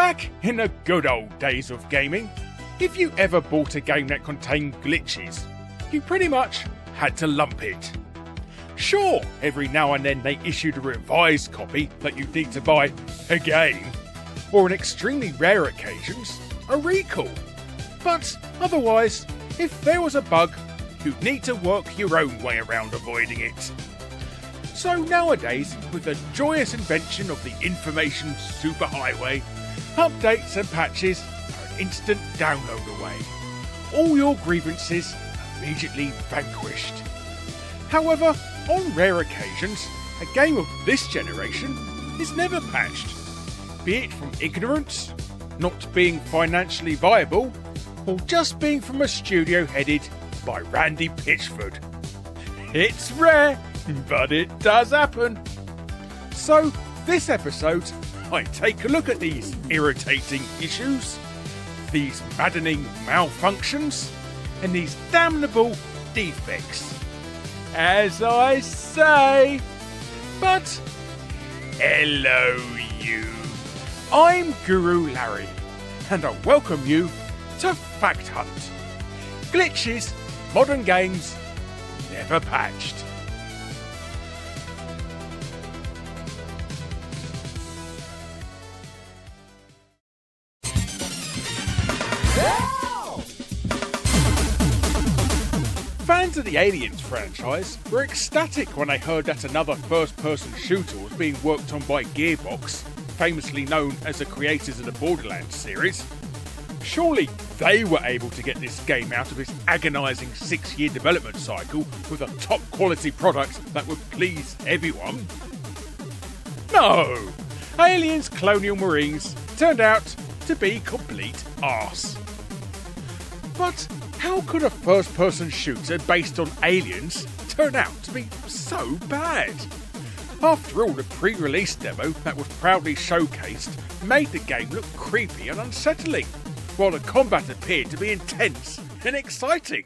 Back in the good old days of gaming, if you ever bought a game that contained glitches, you pretty much had to lump it. Sure, every now and then they issued a revised copy that you'd need to buy again, or in extremely rare occasions, a recall. But otherwise, if there was a bug, you'd need to work your own way around avoiding it. So nowadays, with the joyous invention of the information superhighway, updates and patches are an instant download away. All your grievances immediately vanquished. However, on rare occasions, a game of this generation is never patched, be it from ignorance, not being financially viable, or just being from a studio headed by Randy Pitchford. It's rare, but it does happen. So, this episode, I take a look at these irritating issues, these maddening malfunctions, and these damnable defects. As I say. But, hello you. I'm Guru Larry, and I welcome you to Fact Hunt. Glitches, modern games, never patched. Fans of the Aliens franchise were ecstatic when they heard that another first-person shooter was being worked on by Gearbox, famously known as the creators of the Borderlands series. Surely they were able to get this game out of its agonising 6-year development cycle with a top-quality product that would please everyone. No! Aliens Colonial Marines turned out to be complete arse. But how could a first-person shooter based on Aliens turn out to be so bad? After all, the pre-release demo that was proudly showcased made the game look creepy and unsettling, while the combat appeared to be intense and exciting.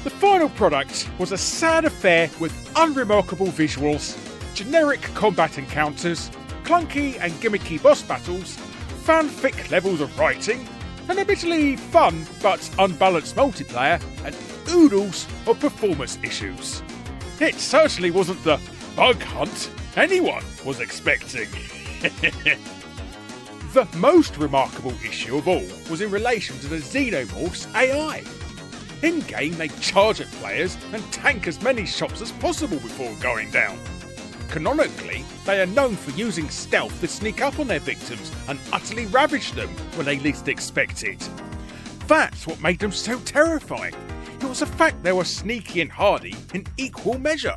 The final product was a sad affair with unremarkable visuals, generic combat encounters, clunky and gimmicky boss battles, fanfic levels of writing, an admittedly fun but unbalanced multiplayer, and oodles of performance issues. It certainly wasn't the bug hunt anyone was expecting. The most remarkable issue of all was in relation to the Xenomorph's AI. In-game they charge at players and tank as many shots as possible before going down. Canonically, they are known for using stealth to sneak up on their victims and utterly ravage them when they least expect it. That's what made them so terrifying. It was the fact they were sneaky and hardy in equal measure.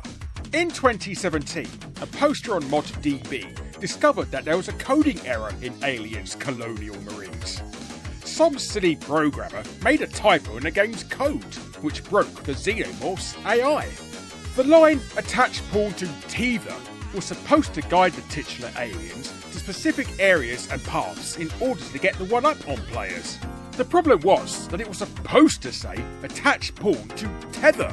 In 2017, a poster on ModDB discovered that there was a coding error in Aliens Colonial Marines. Some silly programmer made a typo in the game's code, which broke the Xenomorph's AI. The line, attached pawn to tether, was supposed to guide the titular aliens to specific areas and paths in order to get the one-up on players. The problem was that it was supposed to say, attach pawn to tether.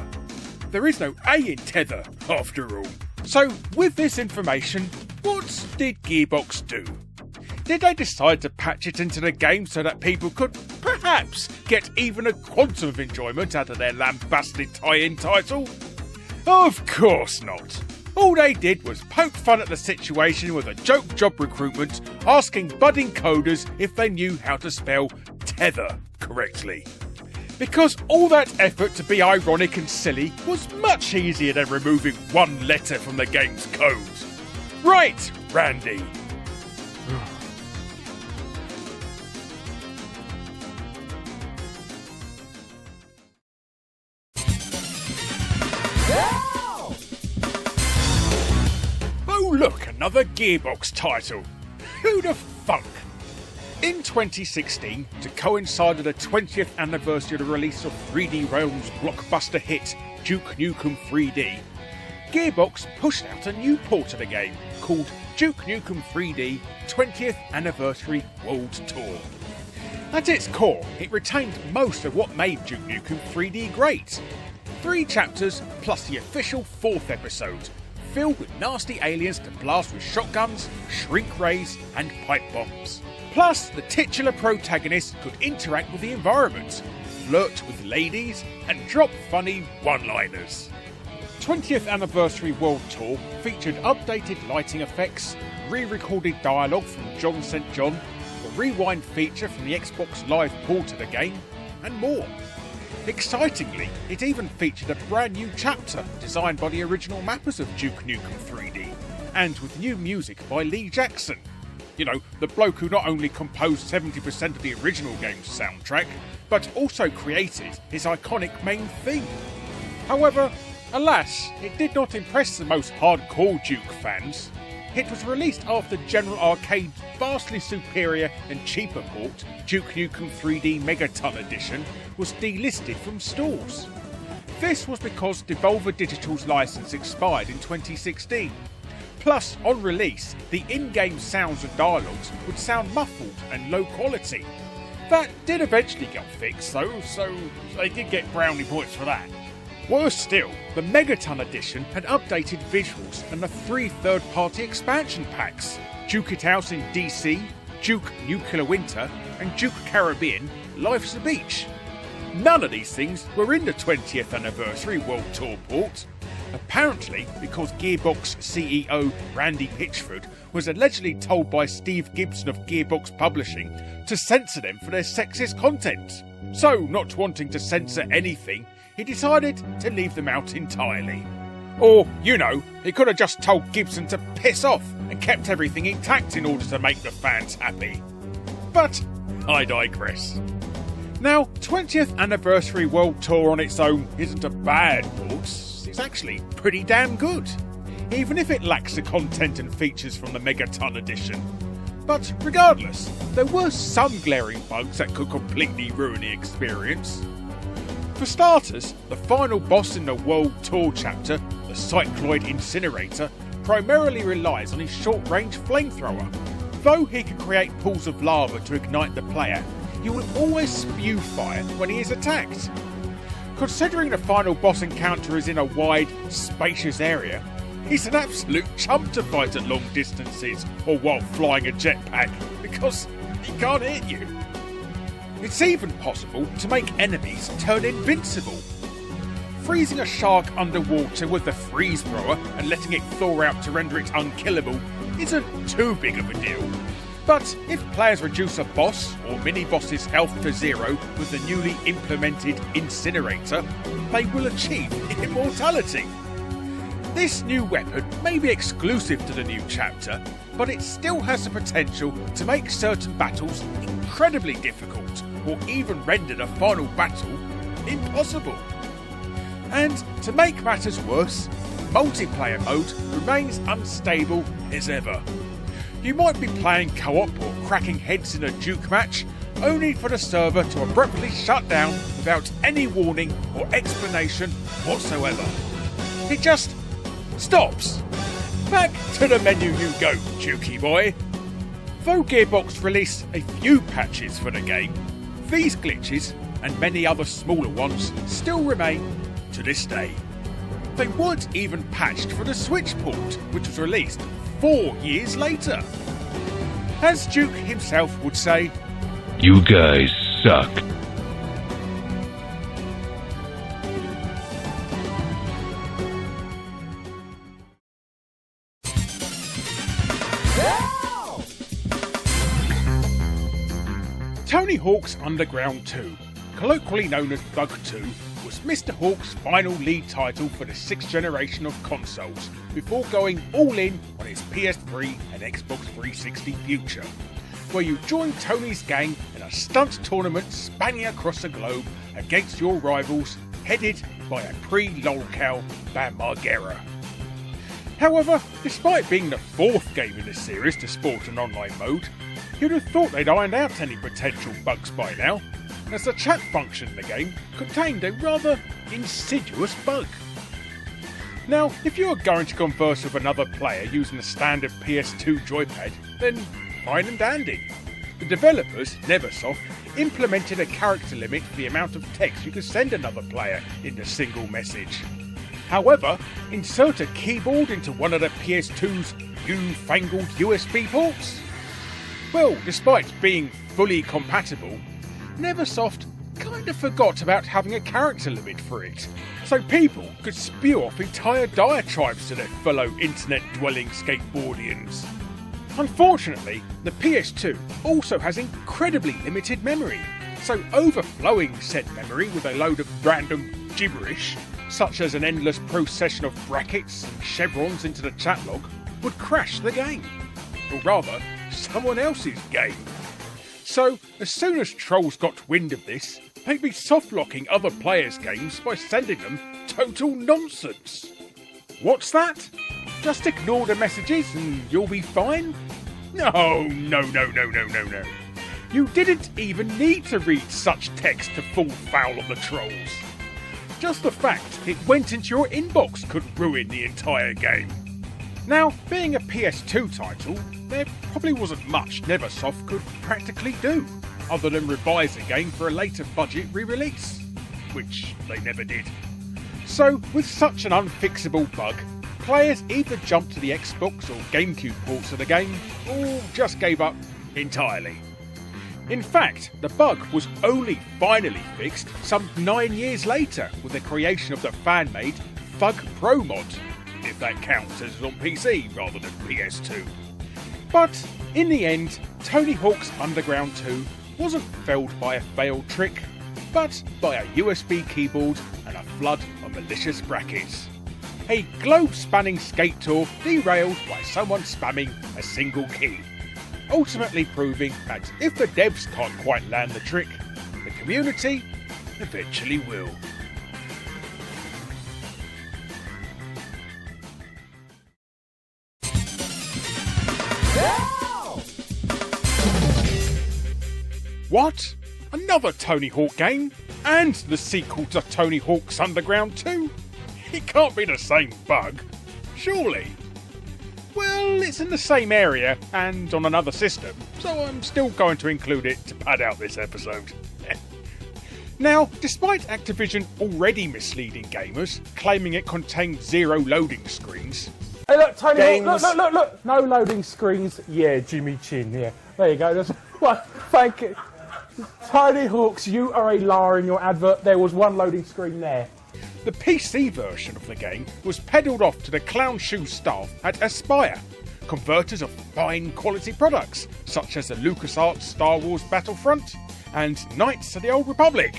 There is no A in tether, after all. So, with this information, what did Gearbox do? Did they decide to patch it into the game so that people could, perhaps, get even a quantum of enjoyment out of their lambasted tie-in title? Of course not. All they did was poke fun at the situation with a joke job recruitment, asking budding coders if they knew how to spell tether correctly. Because all that effort to be ironic and silly was much easier than removing one letter from the game's code. Right, Randy. Oh look, another Gearbox title. Who'd have thunk? In 2016, to coincide with the 20th anniversary of the release of 3D Realms' blockbuster hit Duke Nukem 3D, Gearbox pushed out a new port of the game called Duke Nukem 3D 20th Anniversary World Tour. At its core, it retained most of what made Duke Nukem 3D great. 3 chapters plus the official 4th episode, filled with nasty aliens to blast with shotguns, shrink rays and pipe bombs. Plus, the titular protagonist could interact with the environment, flirt with ladies, and drop funny one-liners. 20th Anniversary World Tour featured updated lighting effects, re-recorded dialogue from John St. John, the rewind feature from the Xbox Live port of the game, and more. Excitingly, it even featured a brand new chapter designed by the original mappers of Duke Nukem 3D, and with new music by Lee Jackson. You know, the bloke who not only composed 70% of the original game's soundtrack, but also created his iconic main theme. However, alas, it did not impress the most hardcore Duke fans. It was released after General Arcade's vastly superior and cheaper port, Duke Nukem 3D Megaton Edition, was delisted from stores. This was because Devolver Digital's license expired in 2016. Plus, on release, the in-game sounds and dialogues would sound muffled and low quality. That did eventually get fixed though, so they did get brownie points for that. Worse still, the Megaton Edition had updated visuals and the 3 third-party expansion packs, Duke It Out in DC, Duke Nuclear Winter, and Duke Caribbean Life's a Beach. None of these things were in the 20th Anniversary World Tour port. Apparently because Gearbox CEO Randy Pitchford was allegedly told by Steve Gibson of Gearbox Publishing to censor them for their sexist content. So, not wanting to censor anything, he decided to leave them out entirely. Or, you know, he could have just told Gibson to piss off and kept everything intact in order to make the fans happy. But I digress. Now, 20th Anniversary World Tour on its own isn't a bad port. It's actually pretty damn good, even if it lacks the content and features from the Megaton Edition. But regardless, there were some glaring bugs that could completely ruin the experience. For starters, the final boss in the World Tour chapter, the Cycloid Incinerator, primarily relies on his short-range flamethrower. Though he can create pools of lava to ignite the player, he will always spew fire when he is attacked. Considering the final boss encounter is in a wide, spacious area, he's an absolute chump to fight at long distances or while flying a jetpack, because he can't hit you. It's even possible to make enemies turn invincible. Freezing a shark underwater with the freeze thrower and letting it thaw out to render it unkillable isn't too big of a deal. But if players reduce a boss or mini-boss's health to 0 with the newly implemented Incinerator, they will achieve immortality. This new weapon may be exclusive to the new chapter, but it still has the potential to make certain battles incredibly difficult, or even render the final battle impossible. And to make matters worse, multiplayer mode remains unstable as ever. You might be playing co-op or cracking heads in a Duke match, only for the server to abruptly shut down without any warning or explanation whatsoever. It just stops. Back to the menu you go, Dukey boy. Though Gearbox released a few patches for the game, these glitches, and many other smaller ones, still remain to this day. They weren't even patched for the Switch port, which was released 4 years later. As Duke himself would say, "You guys suck." Tony Hawk's Underground 2, colloquially known as Bug 2, was Mr. Hawk's final lead title for the 6th generation of consoles, before going all in on its PS3 and Xbox 360 future, where you join Tony's gang in a stunt tournament spanning across the globe against your rivals, headed by a pre-lolcow Bam Margera. However, despite being the 4th game in the series to sport an online mode, you'd have thought they'd ironed out any potential bugs by now, as the chat function in the game contained a rather insidious bug. Now, if you are going to converse with another player using a standard PS2 joypad, then fine and dandy. The developers, Neversoft, implemented a character limit for the amount of text you could send another player in a single message. However, insert a keyboard into one of the PS2's newfangled USB ports? Well, despite being fully compatible, Neversoft kind of forgot about having a character limit for it, so people could spew off entire diatribes to their fellow internet-dwelling skateboardians. Unfortunately, the PS2 also has incredibly limited memory, so overflowing said memory with a load of random gibberish, such as an endless procession of brackets and chevrons into the chat log, would crash the game. Or rather, someone else's game. So, as soon as trolls got wind of this, they'd be soft-locking other players' games by sending them total nonsense. What's that? Just ignore the messages and you'll be fine? No. You didn't even need to read such text to fall foul of the trolls. Just the fact it went into your inbox could ruin the entire game. Now, being a PS2 title, there probably wasn't much Neversoft could practically do, other than revise the game for a later budget re-release, which they never did. So, with such an unfixable bug, players either jumped to the Xbox or GameCube ports of the game, or just gave up entirely. In fact, the bug was only finally fixed some 9 years later with the creation of the fan-made Thug Pro mod, if that counts as on PC rather than PS2. But in the end, Tony Hawk's Underground 2 wasn't felled by a failed trick, but by a USB keyboard and a flood of malicious brackets. A globe-spanning skate tour derailed by someone spamming a single key, ultimately proving that if the devs can't quite land the trick, the community eventually will. What? Another Tony Hawk game? And the sequel to Tony Hawk's Underground 2? It can't be the same bug, surely? Well, it's in the same area and on another system, so I'm still going to include it to pad out this episode. Now, despite Activision already misleading gamers, claiming it contained 0 loading screens... Hey look, Tony Hawk, look! No loading screens. Yeah, Jimmy Chin, yeah. There you go, that's what, thank you. Tony Hawks, you are a liar in your advert. There was one loading screen there. The PC version of the game was peddled off to the clown shoe staff at Aspyr, converters of fine quality products such as the LucasArts Star Wars Battlefront and Knights of the Old Republic.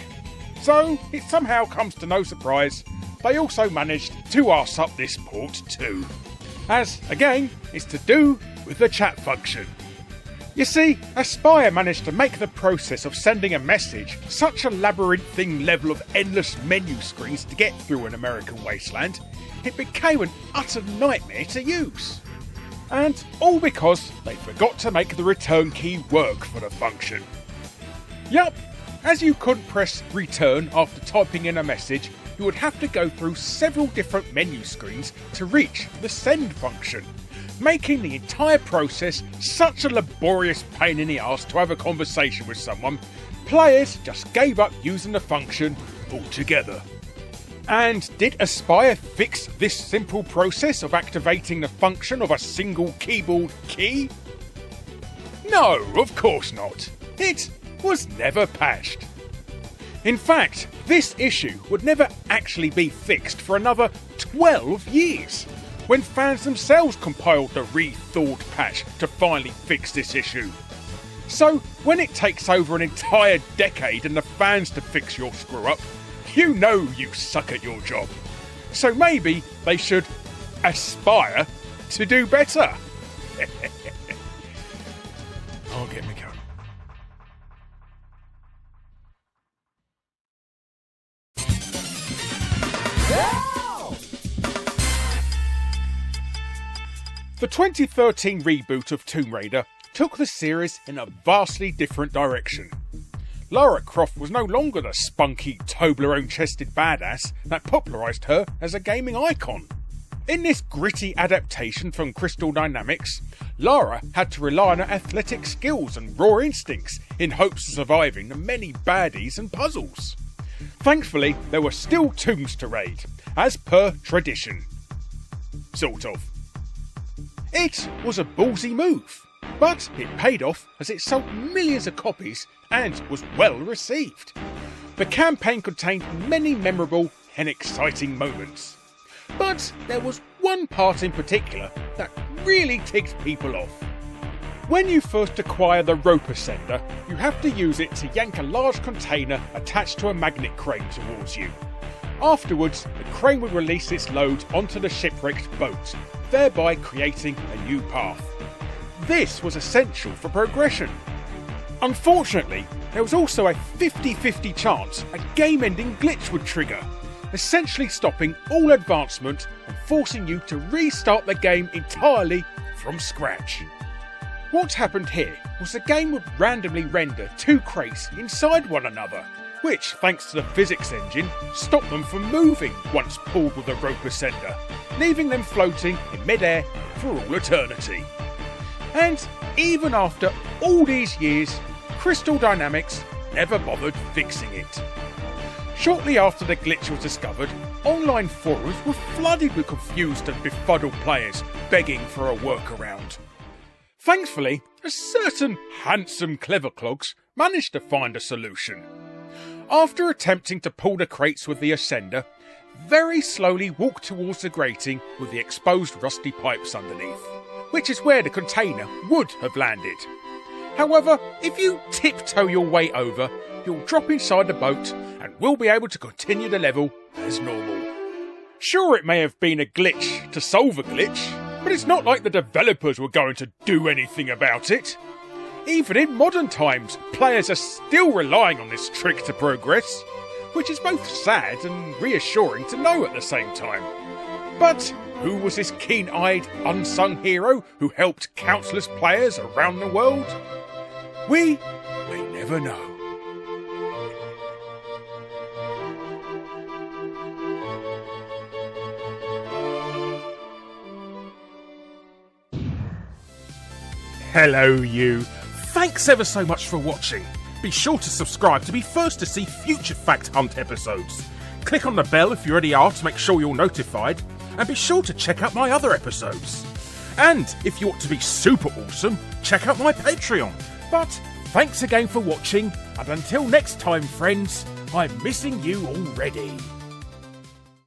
So it somehow comes to no surprise, they also managed to arse up this port too. As, again, it's to do with the chat function. You see, Aspyr managed to make the process of sending a message such a labyrinthine level of endless menu screens to get through in American Wasteland, it became an utter nightmare to use. And all because they forgot to make the return key work for the function. Yup, as you couldn't press return after typing in a message, you would have to go through several different menu screens to reach the send function, making the entire process such a laborious pain in the arse to have a conversation with someone, players just gave up using the function altogether. And did Aspyr fix this simple process of activating the function of a single keyboard key? No, of course not. It was never patched. In fact, this issue would never actually be fixed for another 12 years, when fans themselves compiled the rethought patch to finally fix this issue. So, when it takes over an entire decade and the fans to fix your screw-up, you know you suck at your job. So maybe they should aspire to do better. I'll get me going. The 2013 reboot of Tomb Raider took the series in a vastly different direction. Lara Croft was no longer the spunky, Toblerone-chested badass that popularised her as a gaming icon. In this gritty adaptation from Crystal Dynamics, Lara had to rely on her athletic skills and raw instincts in hopes of surviving the many baddies and puzzles. Thankfully, there were still tombs to raid, as per tradition. Sort of. It was a ballsy move, But it paid off as it sold millions of copies and was well received. The campaign contained many memorable and exciting moments. But there was one part in particular that really ticked people off. When you first acquire the roper sender, you have to use it to yank a large container attached to a magnet crane towards you. Afterwards, the crane would release its load onto the shipwrecked boat, thereby creating a new path. This was essential for progression. Unfortunately, there was also a 50-50 chance a game-ending glitch would trigger, essentially stopping all advancement and forcing you to restart the game entirely from scratch. What happened here was the game would randomly render two crates inside one another, which, thanks to the physics engine, stopped them from moving once pulled with a roper sender, leaving them floating in mid-air for all eternity. And even after all these years, Crystal Dynamics never bothered fixing it. Shortly after the glitch was discovered, online forums were flooded with confused and befuddled players begging for a workaround. Thankfully, a certain handsome Cleverclogs managed to find a solution. After attempting to pull the crates with the ascender, very slowly walk towards the grating with the exposed rusty pipes underneath, which is where the container would have landed. However, if you tiptoe your way over, you'll drop inside the boat and will be able to continue the level as normal. Sure, it may have been a glitch to solve a glitch, but it's not like the developers were going to do anything about it. Even in modern times, players are still relying on this trick to progress, which is both sad and reassuring to know at the same time. But who was this keen-eyed, unsung hero who helped countless players around the world? We may never know. Hello you. Thanks ever so much for watching. Be sure to subscribe to be first to see future Fact Hunt episodes. Click on the bell if you already are to make sure you're notified, and be sure to check out my other episodes. And if you want to be super awesome, check out my Patreon. But thanks again for watching, and until next time friends, I'm missing you already.